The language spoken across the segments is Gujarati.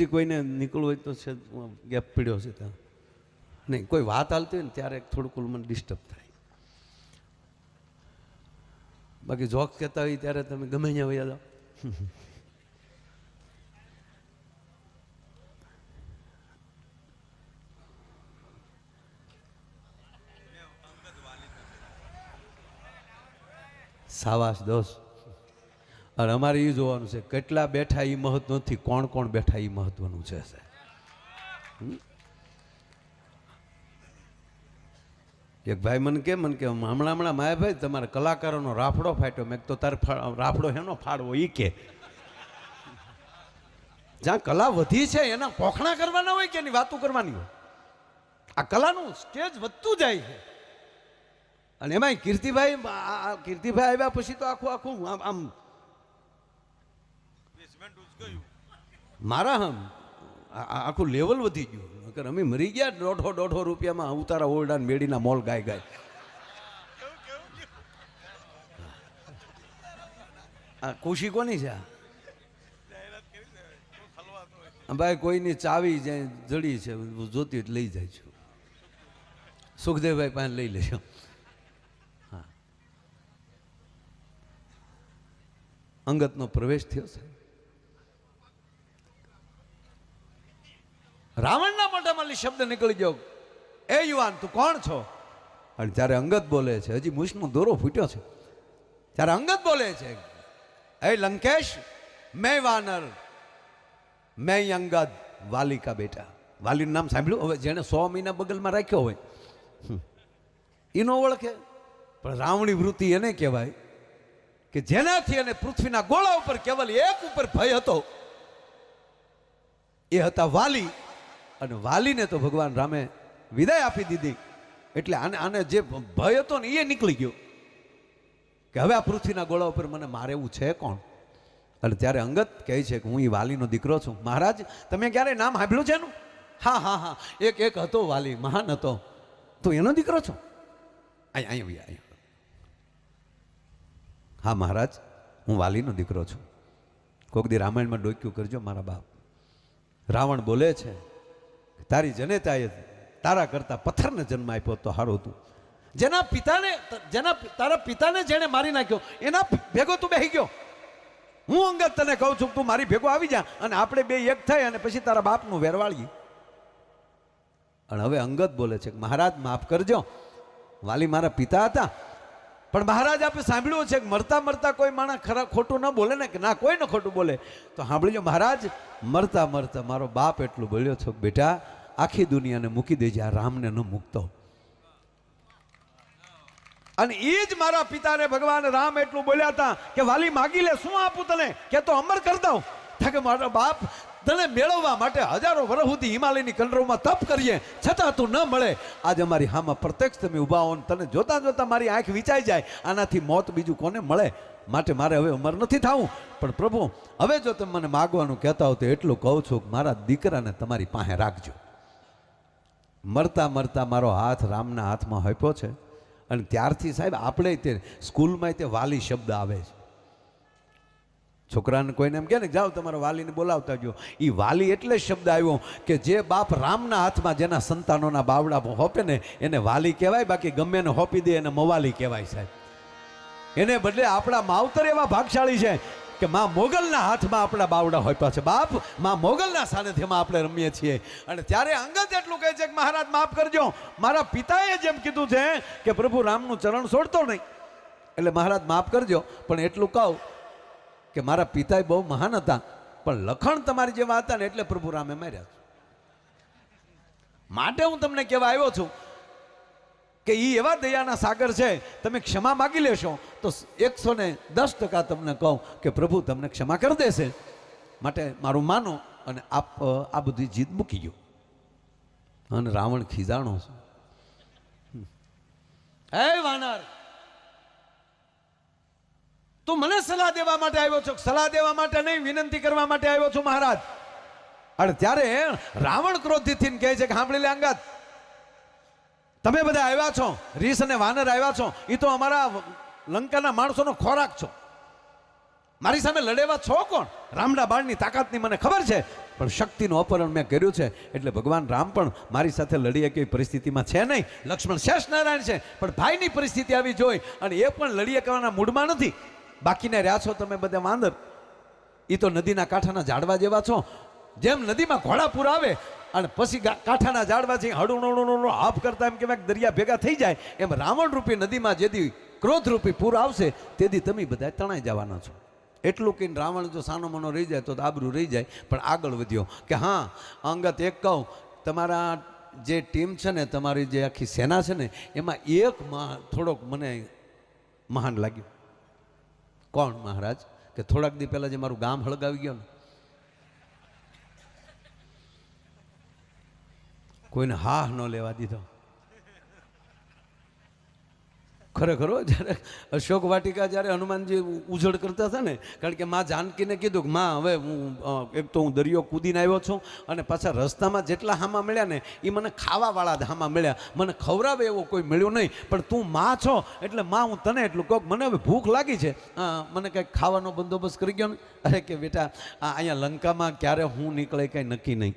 કોઈને નીકળવું હોય તો છે ગેપ પડ્યો છે ત્યાં નહીં, કોઈ વાત હાલતી હોય ને ત્યારે થોડુંક મને ડિસ્ટર્બ થાય. બાકી જોક્સ કહેતા હોય ત્યારે તમે ગમે ત્યાં વયા જાઓ. સાવાસ દોસ્ત. અને અમારે એ જોવાનું છે કેટલા બેઠા એ મહત્વ નથી, કોણ કોણ બેઠા એ મહત્વનું છે. એક ભાઈ મને કે હમણાં માયા ભાઈ તમારે કલાકારોનો રાફડો ફાટ્યો. મેં તો તારે રાફડો હેનો ફાડવો એ કે જ્યાં કલા વધી છે એના પોખણા કરવાના હોય કે એની વાતો કરવાની હોય. આ કલાનું સ્ટેજ વધતું જાય છે. અને એમાં કીર્તિભાઈ આવ્યા પછી તો આખું આમ મારા આખું લેવલ વધી ગયું. અમે મરી ગયા 150 રૂપિયામાં ઉતારા ઓરડા મેડીના મોલ ગાય. આ ખુશી કોની છે? ભાઈ કોઈની ચાવી જાય જડી છે જોતી એટલે લઈ જાય છું. સુખદેવભાઈ પાસે લઈ લેજો. હા, અંગતનો પ્રવેશ થયો છે. રાવણના મોઢામાં શબ્દ નીકળી ગયો, એ યુવાન તું કોણ છો? અને ત્યારે અંગત બોલે છે, હજી મૂછનો દોરો ફૂટ્યો છે. ત્યારે અંગત બોલે છે, એ લંકેશ મેં વાનર મેં અંગદ વાલી કા બેટા. વાલીનું નામ સાંભળ્યું? હવે જેને 100 મહિના બગલમાં રાખ્યો હોય એ નો ઓળખે, પણ રાવણી વૃત્તિ એને કહેવાય કે જેનાથી એને પૃથ્વીના ગોળા ઉપર કેવલ એક ઉપર ભય હતો, એ હતા વાલી. અને વાલીને તો ભગવાન રામે વિદાય આપી દીધી. એટલે આને જે ભય હતો ને એ નીકળી ગયો કે હવે આ પૃથ્વીના ગોળા ઉપર મને મારે એવું છે કોણ? અને ત્યારે અંગત કહે છે કે હું એ વાલીનો દીકરો છું. મહારાજ તમે ક્યારે નામ સાંભળ્યું છે એનું? હા, એક હતો વાલી, મહાન હતો. તો એનો દીકરો છો? અહીંયા. હા મહારાજ, હું વાલીનો દીકરો છું. કોક દી રામાયણમાં ડોક્યું કરજો મારા બાપ. રાવણ બોલે છે, તારી જનેતાએ તારા કરતા પથ્થરને જન્મ આપ્યો તો સારું હતું. તારા પિતાને જેને મારી નાખ્યો એના ભેગો તું બેસી ગયો. હું અંગત તને કહું છું તું મારી ભેગો આવી જા અને આપણે બે એક થઈ અને પછી તારા બાપનું વેરવાળીએ. અને હવે અંગત બોલે છે મહારાજ માફ કરજો, વાલી મારા પિતા હતા. પણ મહારાજ આપણે સાંભળ્યું છે કે મરતા મરતા કોઈ માણસ ખોટું ન બોલે ને, કે ના કોઈ ન ખોટું બોલે. તો સાંભળજો મહારાજ, મરતા મરતા મારો બાપ એટલું બોલ્યો છો બેટા આખી દુનિયાને મૂકી દેજે, આ રામને ન મૂકતો. અને એ જ મારા પિતાને ભગવાન રામ એટલું બોલ્યા હતા કે વાલી માગી લે, શું આપું તને? કે તો અમર કરી દઉં. કે મારો બાપ તને મેળવવા માટે હજારો વર્ષ સુધી હિમાલયની કંડરોમાં તપ કરીએ છતાં તું ન મળે. આજે અમારી હામાં પ્રત્યક્ષ તમે ઊભા હો, તને જોતા જોતા મારી આંખ વિચાઈ જાય. આનાથી મોત બીજું કોને મળે? માટે મારે હવે અમર નથી થવું. પણ પ્રભુ હવે જો તમે મને માગવાનું કહેતા હો તો એટલું કહું છું કે મારા દીકરાને તમારી પાસે રાખજો. મરતા મરતા મારો હાથ રામના હાથમાં આપ્યો છે. અને ત્યારથી સાહેબ આપણે તે સ્કૂલમાં તે વાલી શબ્દ આવે છે. છોકરાને કોઈને એમ કહે ને જાઓ તમારા વાલીને બોલાવતા ગયો, એ વાલી એટલે શબ્દ આવ્યો કે જે બાપ રામના હાથમાં જેના સંતાનોના બાવડા હોપે ને એને વાલી કહેવાય. બાકી ગમે એને હોપી દે એને મવાલી કહેવાય સાહેબ. એને બદલે આપણા માવતર એવા ભાગશાળી છે કે માં મોગલના હાથમાં આપણા બાવડા હોપ્યા છે. બાપ માં મોગલના સાનિધ્યમાં આપણે રમીએ છીએ. અને ત્યારે અંગત એટલું કહે છે કે મહારાજ માફ કરજો, મારા પિતાએ જેમ કીધું છે કે પ્રભુ રામનું ચરણ છોડતો નહીં, એટલે મહારાજ માફ કરજો. પણ એટલું કહું કે મારા પિતા બહુ મહાન હતા, પણ લખણ તમારી જેવા હતા ને એટલે પ્રભુ રામે માર્યા છે. માટે હું તમને કહેવા આવ્યો છું કે એ એવા દયાના સાગર છે, તમે ક્ષમા માગી લેશો તો 110% તમને કહું કે પ્રભુ તમને ક્ષમા કરી દેશે. માટે મારું માનો. અને આપ આ બધી જીદ મૂકી ગયો. અને રાવણ ખીજાણો છે, હે વાનર તું મને સલાહ દેવા માટે આવ્યો છો? સલાહ દેવા માટે નહીં, વિનંતી કરવા માટે આવ્યો છું મહારાજ. અને ત્યારે રાવણ ક્રોધિત થઈને કહે છે કે સાંભળી લે અંગત, તમે બધા આવ્યા છો, રીસ અને વાનર આવ્યા છો, એ તો અમારા લંકાના માણસોનો ખોરાક છો. મારી સામે લડેવા છો કોણ? રામના બાણની તાકાતની મને ખબર છે. પણ શક્તિનું અપહરણ મેં કર્યું છે એટલે ભગવાન રામ પણ મારી સાથે લડી શકે એવી પરિસ્થિતિમાં છે નહીં. લક્ષ્મણ શેષ નારાયણ છે પણ ભાઈની પરિસ્થિતિ આવી જોઈ અને એ પણ લડી શકવાના મૂડમાં નથી. બાકીને રહ્યા છો તમે બધા વાંદર, એ તો નદીના કાંઠાના ઝાડવા જેવા છો. જેમ નદીમાં ઘોડાપૂર આવે અને પછી કાંઠાના ઝાડવાથી હળું હાફ કરતા એમ કહેવાય દરિયા ભેગા થઈ જાય, એમ રાવણ રૂપી નદીમાં જેથી ક્રોધરૂપી પૂર આવશે તેથી તમે બધા તણાઈ જવાના છો. એટલું કહીને રાવણ જો સાનો મનો રહી જાય તો આબરૂ રહી જાય. પણ આગળ વધ્યો કે હા અંગત એક કહું, તમારા જે ટીમ છે ને, તમારી જે આખી સેના છે ને, એમાં એક થોડોક મને મહાન લાગ્યું. કોણ મહારાજ? કે થોડાક દી પહેલાં જે મારું ગામ હળગાવી ગયો ને, કોઈને હા ન લેવા દીધો. ખરેખર જ્યારે અશોક વાટિકા જ્યારે હનુમાનજી ઉજળ કરતા હતા ને, કારણ કે માં જાનકીને કીધું કે માં હવે હું એક તો હું દરિયો કૂદીને આવ્યો છું અને પાછા રસ્તામાં જેટલા હામા મળ્યા ને એ મને ખાવાવાળા જ હામા મળ્યા, મને ખવડાવે એવો કોઈ મળ્યો નહીં. પણ તું માં છો એટલે માં હું તને એટલું કહું, મને હવે ભૂખ લાગી છે, મને કંઈક ખાવાનો બંદોબસ્ત કરી ગયો ને. અરે કે બેટા અહીંયા લંકામાં ક્યારે હું નીકળે કંઈ નક્કી નહીં.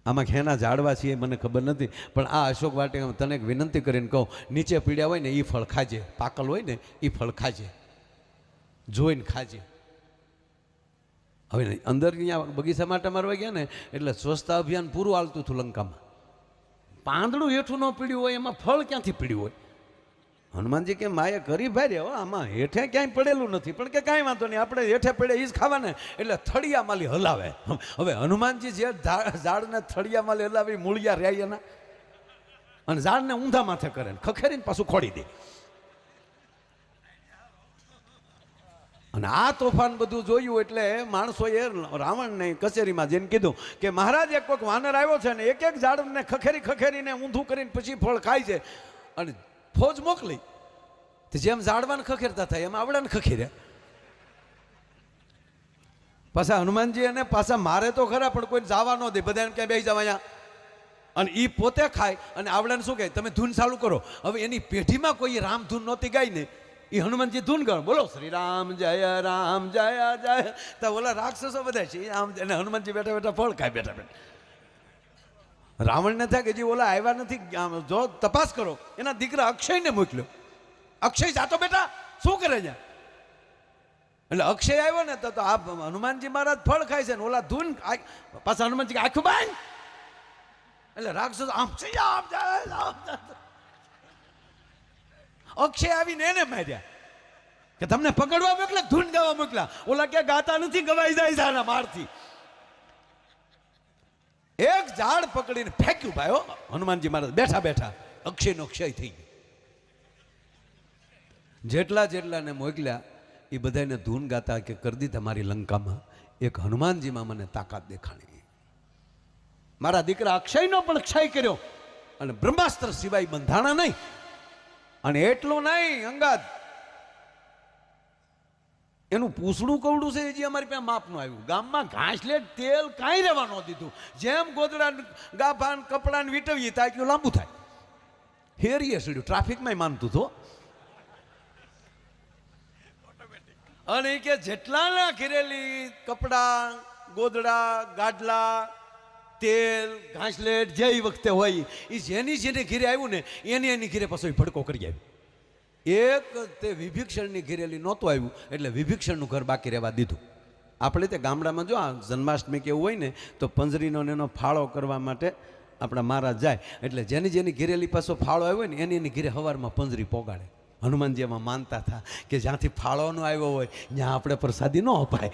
આમાં ઘેના ઝાડવા છીએ મને ખબર નથી, પણ આ અશોક વાટિકા તને એક વિનંતી કરીને કહું, નીચે પીડ્યા હોય ને એ ફળ ખાજે, પાકલ હોય ને એ ફળ ખાજે, જોઈને ખાજે. હવે અંદર અહીંયા બગીચા માટે મારવા ગયા ને એટલે સ્વચ્છતા અભિયાન પૂરું હાલતું હતું લંકામાં. પાંદડું હેઠું ન પીડ્યું હોય એમાં ફળ ક્યાંથી પીડ્યું હોય? હનુમાનજી કે માએ કરી ભાઈ હો, આમાં હેઠે ક્યાંય પડેલું નથી. પણ કે કાંઈ વાંધો નહીં, આપણે હેઠે પડે એ જ ખાવાને. એટલે થળિયા માલી હલાવે. હવે હનુમાનજી જે ઝાડને થળિયા માલી હલાવી મૂળિયા રહ્યા એના, અને ઝાડને ઊંધા માથે કરે ને ખખેરીને પાછું ખોડી દે. અને આ તોફાન બધું જોયું એટલે માણસોએ રાવણને કચેરીમાં જઈને કીધું કે મહારાજ એક કોઈક વાનર આવ્યો છે ને એક એક ઝાડને ખખેરીને ઊંધું કરીને પછી ફળ ખાય છે. અને ફોજ મોકલી, જેમ ઝાડવાને ખખેરતા થાય એમ આવડાને ખખેર્યા. પાછા હનુમાનજી અને પાછા મારે તો ખરા પણ કોઈ જવા ન દે, બધાને ક્યાંય બેસી જવા અહીંયા. અને એ પોતે ખાય અને આવડાને શું કહે, તમે ધૂન ચાલુ કરો. હવે એની પેઢીમાં કોઈ રામ ધૂન નહોતી ગાઈ ને, એ હનુમાનજી ધૂન ગણ, બોલો શ્રી રામ જય જય. તો ઓલા રાક્ષસો બધા છે આમ, અને હનુમાનજી બેઠા બેઠા ફળ ખાય બેઠા બેઠા. રાવણને થાય કે જે ઓલા આવ્યા નથી, જો તપાસ કરો. એના દીકરા અક્ષયને મોકલ્યો, અક્ષય જાતો બેટા શું કરે છે? એટલે અક્ષય આવ્યો ને તો આ હનુમાનજી મહારાજ ફળ ખાય છે ને ઓલા ધૂન. પાછા હનુમાનજી આખું બાંધ, એટલે રાક્ષસ આમ અક્ષય આવીને એને માર્યા કે તમને પકડવા મોકલ્યા, ધૂન ગાવા મોકલ્યા. ઓલા કે ગાતા નથી, ગવાઈ જાય છે મારથી. એક ઝાડ પકડીને ફેંક્યું ભાઈ. હનુમાનજી મહારાજ બેઠા બેઠા અક્ષયનો ક્ષય થઈ ગયો. જેટલાને મોકલ્યા એ બધાને ધૂન ગાતા કે કરી દીધા મારી લંકામાં. એક હનુમાનજીમાં મને તાકાત દેખાણી. મારા દીકરા અક્ષયનો પણ ક્ષય કર્યો અને બ્રહ્માસ્ત્ર સિવાય બંધાણા નહીં. અને એટલું નહીં અંગાદ, એનું પૂછડું કવડું છે હજી અમારી પાસે માપનું આવ્યું. ગામમાં ઘાસલેટ તેલ કાંઈ રહેવા ન દીધું. જેમ ગોદડા ગાભાન કપડાને વીટવીએ તાક્યું લાંબુ થાય. હેરીએ સીડ્યું, ટ્રાફિકમાં માનતું હતું. અને કે જેટલાના ઘેરેલી કપડા, ગોદડા, ગાડલા, તેલ, ઘાસલેટ જે વખતે હોય એ જેની ઘેરે આવ્યું ને એની ઘેરે પાછો ભડકો કરી આવ્યું. એક તે વિભીક્ષણની ઘેરેલી નહોતું આવ્યું એટલે વિભીક્ષણનું ઘર બાકી રહેવા દીધું. આપણે તે ગામડામાં જો આ જન્માષ્ટમી કે એવું હોય ને તો પંજરીનો એનો ફાળો કરવા માટે આપણા મહારાજ જાય. એટલે જેની ઘેરેલી પાછો ફાળો આવ્યો હોય ને એની ઘેરે સવારમાં પંજરી પોગાડે. હનુમાનજી એમાં માનતા હતા કે જ્યાંથી ફાળો ન આવ્યો હોય ત્યાં આપણે પ્રસાદી ન અપાય.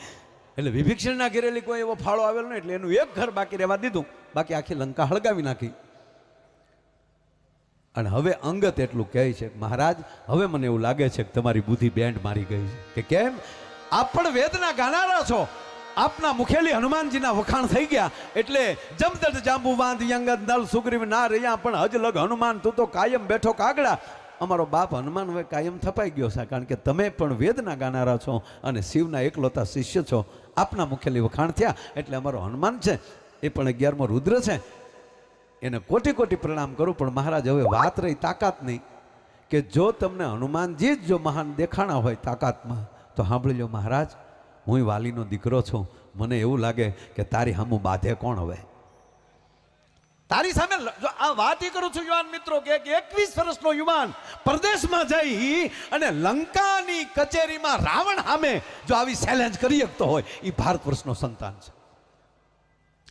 એટલે વિભીક્ષણના ઘેરેલી કોઈ એવો ફાળો આવેલો નહીં એટલે એનું એક ઘર બાકી રહેવા દીધું, બાકી આખી લંકા હળગાવી નાખી. અને હવે અંગત એટલું કહે છે મહારાજ હવે મને એવું લાગે છે કે તમારી બુદ્ધિ બેન્ડ મારી ગઈ છે. કે કેમ? આપ પણ વેદના ગાનારા છો, આપના મુખેલી હનુમાનજીના વખાણ થઈ ગયા એટલે જમદડ જાંબુવાંદ યંગદ નલ સુગ્રીવ ના રહ્યા પણ હજ લગ હનુમાન તું તો કાયમ બેઠો કાગડા. અમારો બાપ હનુમાન હવે કાયમ થપાઈ ગયો છે, કારણ કે તમે પણ વેદના ગાનારા છો અને શિવના એકલોતા શિષ્ય છો. આપના મુખેલી વખાણ થયા એટલે અમારો હનુમાન છે એ પણ 11મો રુદ્ર છે, એને કોટી કોટી પ્રણામ કરું. પણ મહારાજ હવે વાત રહી તાકાત નહીં, કે જો તમને હનુમાનજી જ જો મહાન દેખાણા હોય તાકાતમાં તો સાંભળી લો મહારાજ, હું વાલીનો દીકરો છું, મને એવું લાગે કે તારી સામું બાંધે કોણ હવે? તારી સામે જો આ વાત કરું છું યુવાન મિત્રો કે 21 વર્ષનો યુવાન પરદેશમાં જઈ અને લંકાની કચેરીમાં રાવણ સામે જો આવી ચેલેન્જ કરી શકતો હોય એ ભારત વર્ષનો સંતાન છે.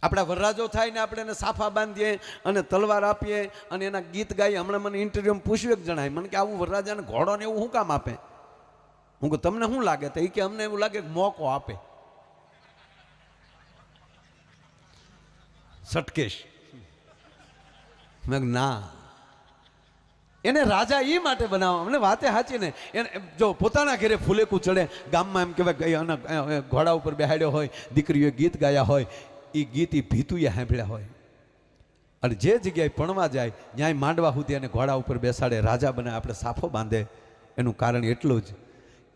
આપણા વરરાજો થાય ને આપણે એને સાફા બાંધીએ અને તલવાર આપીએ અને એના ગીત ગાઈએ. હમણાં મને ઇન્ટરવ્યુમાં પૂછ્યું એક જણાય મને કે આવું વરરાજાને ઘોડો ને એવું શું કામ આપે? હું કહું તમને શું લાગે? તો એ કે અમને એવું લાગે કે મોકો આપે. સટકેશ મેં ના, એને રાજા એ માટે બનાવવા. અમને વાતે સાચી ને, એને જો પોતાના ઘરે ફૂલેકું ચડે, ગામમાં એમ કહેવાય ઘોડા ઉપર બેહાડ્યો હોય, દીકરીઓએ ગીત ગાયા હોય, એ ગીત એ ભીતુએ સાંભળ્યા હોય, અને જે જગ્યાએ ભણવા જાય ન્યાય માંડવા સુધી અને ઘોડા ઉપર બેસાડે, રાજા બને, આપણે સાફો બાંધે. એનું કારણ એટલું જ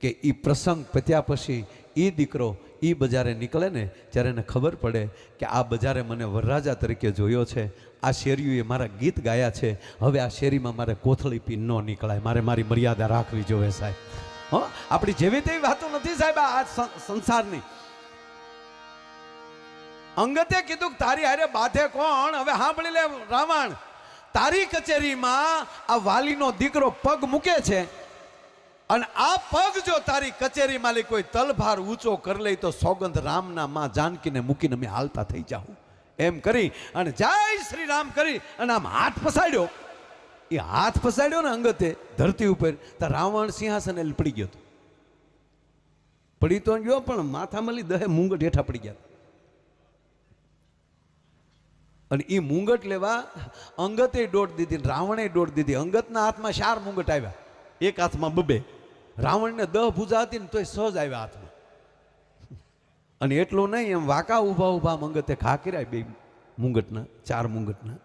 કે એ પ્રસંગ પત્યા પછી એ દીકરો એ બજારે નીકળે ને ત્યારે એને ખબર પડે કે આ બજારે મને વરરાજા તરીકે જોયો છે, આ શેરીઓએ મારા ગીત ગાયા છે, હવે આ શેરીમાં મારે કોથળી પી ન નીકળાય, મારે મારી મર્યાદા રાખવી જોઈએ સાહેબ. આપણી જેવી તેવી વાતો નથી સાહેબ આ સંસારની. અંગતે કીધું કે તારી હારે બાધે કોણ? હવે સાંભળી લે રાવણ, તારી કચેરીમાં આ વાલીનો દીકરો પગ મૂકે છે અને આ પગ જો તારી કચેરી માલિક કોઈ તલભાર ઊંચો કરી લે તો સોગંદ રામના માં જાનકીને મૂકીને અમે હાલતા થઈ જાઉં. એમ કરી અને જય શ્રી રામ કરી અને આમ હાથ ફસાડ્યો. એ હાથ ફસાડ્યો ને અંગતે ધરતી ઉપર, તો રાવણ સિંહાસને પડી ગયો. પડી તો ગયો પણ માથા મળી દહે મુંગટ હેઠા પડી ગયા. અને એ મુંગટ લેવા અંગતે દોડ દીધી, રાવણે દોડ દીધી. અંગતના હાથમાં 4 મુંગટ આવ્યા, એક હાથમાં 2. રાવણને 10 ભૂજા હતી ને તોય સહજ આવ્યા હાથમાં. અને એટલું નહીં, એમ વાંકા ઊભા ઊભા અંગતે ઘા કર્યા 2 મુંગટના, 4 મુંગટના.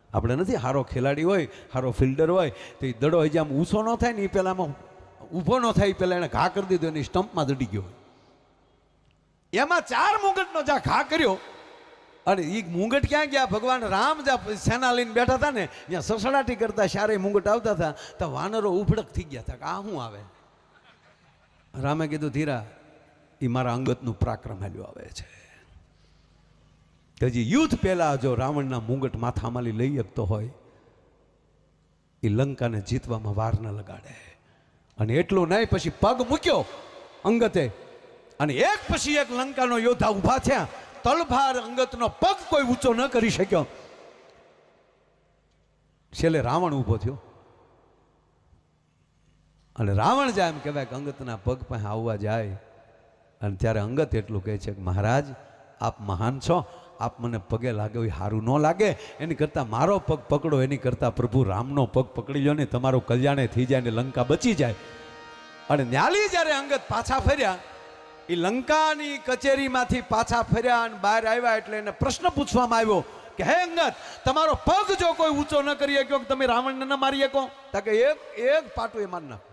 આપણે નથી હારો ખેલાડી હોય, હારો ફિલ્ડર હોય તો એ દડો હજી આમ ઊંચો ન થાય ને એ પહેલામાં ઊભો ન થાય એ પહેલાં એને ઘા કરી દીધો, એની સ્ટમ્પમાં દડી ગયો. એમાં 4 મુંગટનો જ્યાં ઘા કર્યો અને એ મુંગટ ક્યાં ગયા? ભગવાન રામ જ્યાં સેના લઈને બેઠા હતા ને ત્યાં સસડાટી કરતા 4 મુંગટ આવતા હતા તો વાનરો ઉભડક થઈ ગયા હતા કે આ શું આવે? રામે કીધું ધીરા, એ મારા અંગતનું પરાક્રમ હાલ્યું આવે છે. હજી યુદ્ધ પહેલા જો રાવણના મુંગટ માથામાં લઈ શકતો હોય એ લંકાને જીતવામાં વાર ન લગાડે. અને એટલું નહીં, પછી પગ મૂક્યો અંગતે અને એક પછી એક લંકાનો યોદ્ધા ઊભા થયા. તલભાર અંગતનો પગ કોઈ ઊંચો ન કરી શક્યો. છેલ્લે રાવણ ઊભો થયો અને રાવણ જાય એમ કહેવાય કે અંગતના પગ પાસે આવવા જાય અને ત્યારે અંગત એટલું કહે છે કે મહારાજ આપ મહાન છો, આપ મને પગે લાગે એ સારું ન લાગે, એની કરતાં મારો પગ પકડો, એની કરતાં પ્રભુ રામનો પગ પકડી લો ને તમારું કલ્યાણે થઈ જાય ને લંકા બચી જાય. અને ન્યાલી જ્યારે અંગત પાછા ફર્યા, એ લંકાની કચેરીમાંથી પાછા ફર્યા અને બહાર આવ્યા એટલે એને પ્રશ્ન પૂછવામાં આવ્યો કે હે અંગત, તમારો પગ જો કોઈ ઊંચો ન કરી શક્યો કે તમે રાવણને ન મારી શકો? તો કે એક પાટું એ મારી નાખો.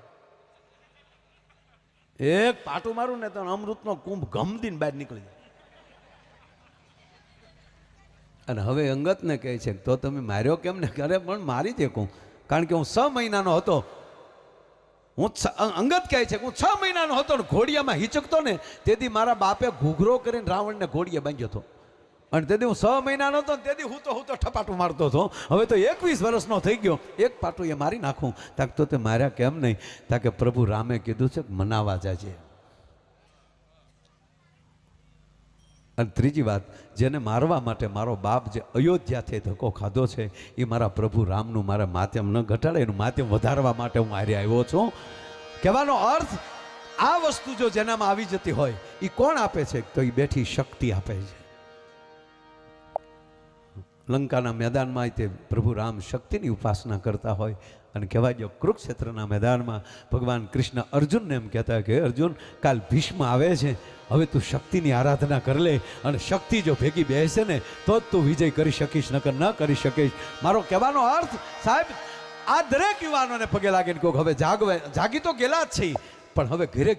એક પાટું મારું ને તો અમૃતનો કુંભ ગમદીને બહાર નીકળી જાય. અને હવે અંગતને કહે છે તો તમે માર્યો કેમ ને? અરે પણ મારી દેખું, કારણ કે હું 6 મહિનાનો હતો. અંગત કહે છે હું 6 મહિનાનો હતો ને ઘોડિયામાં હિચકતો ને તેથી મારા બાપે ઘૂઘરો કરીને રાવણને ઘોડીએ બાંધ્યો હતો. અને તેથી હું 6 મહિનાનો હતો ને તેથી હું તો ઠપાટું મારતો હતો. હવે તો 21 વર્ષનો થઈ ગયો, એક પાટું એ મારી નાખું. તાક તો તે માર્યા કેમ નહીં? તાકે પ્રભુ રામે કીધું છે કે મનાવા જાજે. અને ત્રીજી વાત, જેને મારવા માટે મારો બાપ જે અયોધ્યાથી ધક્કો ખાધો છે એ મારા પ્રભુ રામનું મારા માધ્યમ ન ઘટાડે, એનું માધ્યમ વધારવા માટે હું હારે આવ્યો છું. કહેવાનો અર્થ, આ વસ્તુ જો જેનામાં આવી જતી હોય એ કોણ આપે છે? તો એ બેઠી શક્તિ આપે છે. લંકાના મેદાનમાં તે પ્રભુ રામ શક્તિની ઉપાસના કરતા હોય અને કહેવાય જો કુરુક્ષેત્રના મેદાનમાં ભગવાન કૃષ્ણ અર્જુનને એમ કહેતા કે અર્જુન કાલ ભીષ્મ આવે છે, હવે તું શક્તિની આરાધના કરી લે અને શક્તિ જો ભેગી બેસે ને તો જ તું વિજય કરી શકીશ, નકર ન કરી શકીશ. મારો કહેવાનો અર્થ સાહેબ, આ દરેક યુવાનોને પગે લાગીને કહું હવે જાગી તો ગયેલા જ છે પણ હવે ઘરે